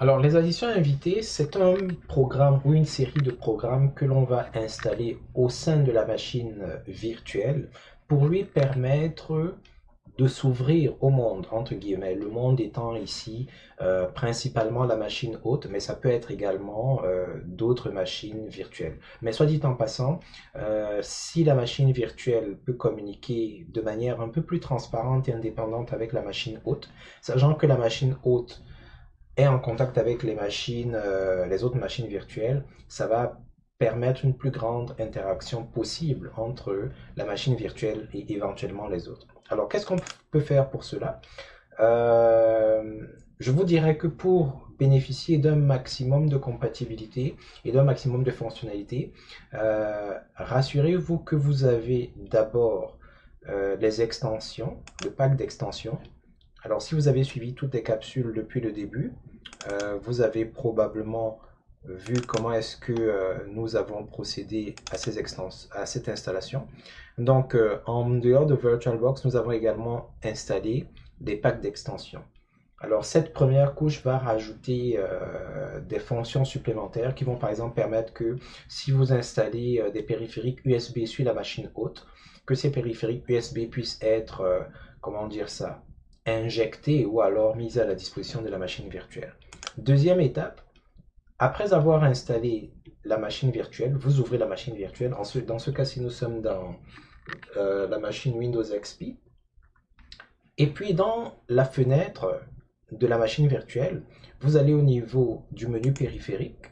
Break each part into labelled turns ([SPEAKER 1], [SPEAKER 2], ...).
[SPEAKER 1] Alors, les additions invitées, c'est un programme ou une série de programmes que l'on va installer au sein de la machine virtuelle pour lui permettre de s'ouvrir au monde, entre guillemets. Le monde étant ici principalement la machine hôte, mais ça peut être également d'autres machines virtuelles. Mais soit dit en passant, si la machine virtuelle peut communiquer de manière un peu plus transparente et indépendante avec la machine hôte, sachant que la machine hôte est en contact avec les machines, les autres machines virtuelles, ça va permettre une plus grande interaction possible entre la machine virtuelle et éventuellement les autres. Alors, qu'est-ce qu'on peut faire pour cela? Je vous dirais que pour bénéficier d'un maximum de compatibilité et d'un maximum de fonctionnalité, rassurez-vous que vous avez d'abord les extensions, le pack d'extensions. Alors, si vous avez suivi toutes les capsules depuis le début, vous avez probablement vu comment est-ce que nous avons procédé à, à cette installation. Donc, en dehors de VirtualBox, nous avons également installé des packs d'extensions. Alors, cette première couche va rajouter des fonctions supplémentaires qui vont par exemple permettre que si vous installez des périphériques USB sur la machine hôte, que ces périphériques USB puissent être, comment dire ça, injectés ou alors mis à la disposition de la machine virtuelle. Deuxième étape, après avoir installé la machine virtuelle, vous ouvrez la machine virtuelle. Dans ce cas-ci, nous sommes dans la machine Windows XP. Et puis dans la fenêtre de la machine virtuelle, vous allez au niveau du menu périphérique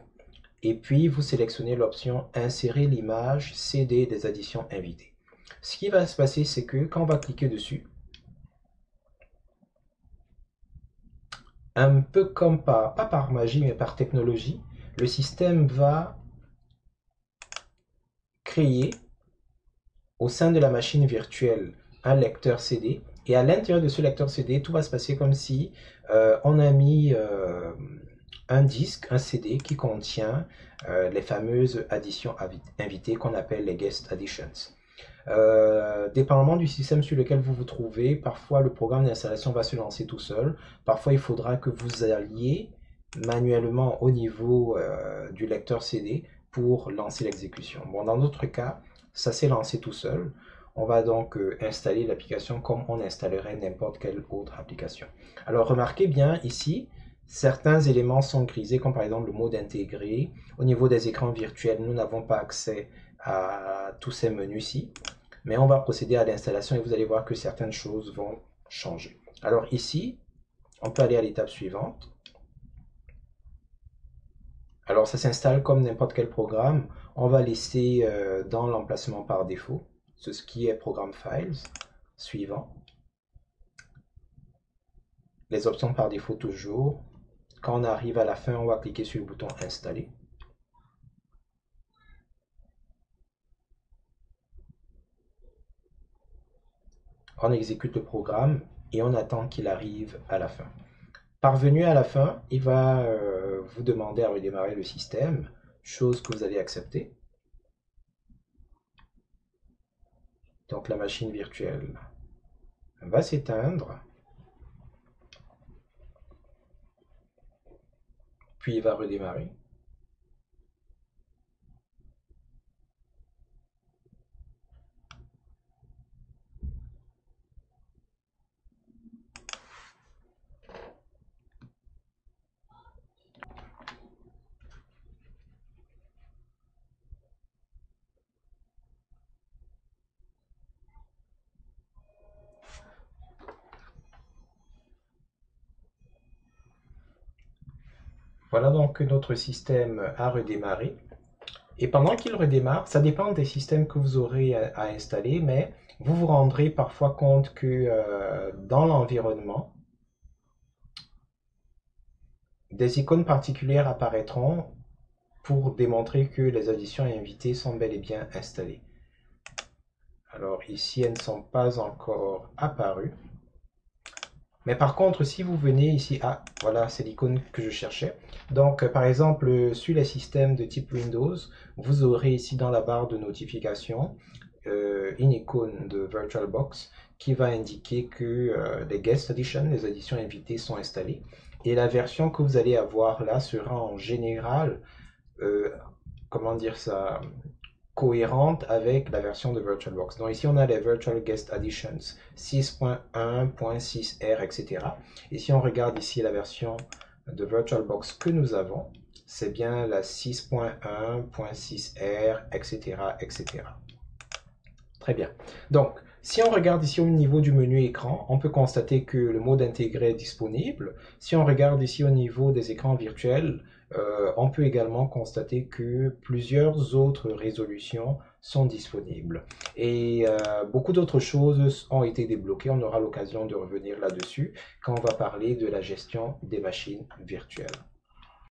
[SPEAKER 1] et puis vous sélectionnez l'option Insérer l'image CD des additions invitées. Ce qui va se passer, c'est que quand on va cliquer dessus, un peu comme pas par magie, mais par technologie, le système va créer au sein de la machine virtuelle un lecteur CD. Et à l'intérieur de ce lecteur CD, tout va se passer comme si on a mis un disque, un CD qui contient les fameuses additions invitées qu'on appelle les guest additions. Dépendamment du système sur lequel vous vous trouvez, parfois le programme d'installation va se lancer tout seul. Parfois, il faudra que vous alliez manuellement au niveau du lecteur CD pour lancer l'exécution. Bon, dans notre cas, ça s'est lancé tout seul. On va donc installer l'application comme on installerait n'importe quelle autre application. Alors, remarquez bien ici, certains éléments sont grisés, comme par exemple le mode intégré. Au niveau des écrans virtuels, nous n'avons pas accès à tous ces menus-ci. Mais on va procéder à l'installation et vous allez voir que certaines choses vont changer. Alors ici, on peut aller à l'étape suivante. Alors ça s'installe comme n'importe quel programme. On va laisser dans l'emplacement par défaut ce qui est Programme Files. Suivant. Les options par défaut toujours. Quand on arrive à la fin, on va cliquer sur le bouton Installer. On exécute le programme et on attend qu'il arrive à la fin. Parvenu à la fin, il va vous demander à redémarrer le système, chose que vous allez accepter. Donc la machine virtuelle va s'éteindre, puis il va redémarrer. Voilà donc que notre système a redémarré. Et pendant qu'il redémarre, ça dépend des systèmes que vous aurez à installer, mais vous vous rendrez parfois compte que dans l'environnement, des icônes particulières apparaîtront pour démontrer que les additions invitées sont bel et bien installées. Alors ici, elles ne sont pas encore apparues. Mais par contre, si vous venez ici, voilà, c'est l'icône que je cherchais. Donc, par exemple, sur les systèmes de type Windows, vous aurez ici dans la barre de notification une icône de VirtualBox qui va indiquer que les Guest Editions, les additions invitées, sont installées. Et la version que vous allez avoir là sera en général, comment dire ça, cohérente avec la version de VirtualBox. Donc ici, on a les Virtual Guest Additions 6.1.6R, etc. Et si on regarde ici la version de VirtualBox que nous avons, c'est bien la 6.1.6R, etc., etc. Très bien. Donc, si on regarde ici au niveau du menu écran, on peut constater que le mode intégré est disponible. Si on regarde ici au niveau des écrans virtuels, on peut également constater que plusieurs autres résolutions sont disponibles. Et beaucoup d'autres choses ont été débloquées. On aura l'occasion de revenir là-dessus quand on va parler de la gestion des machines virtuelles.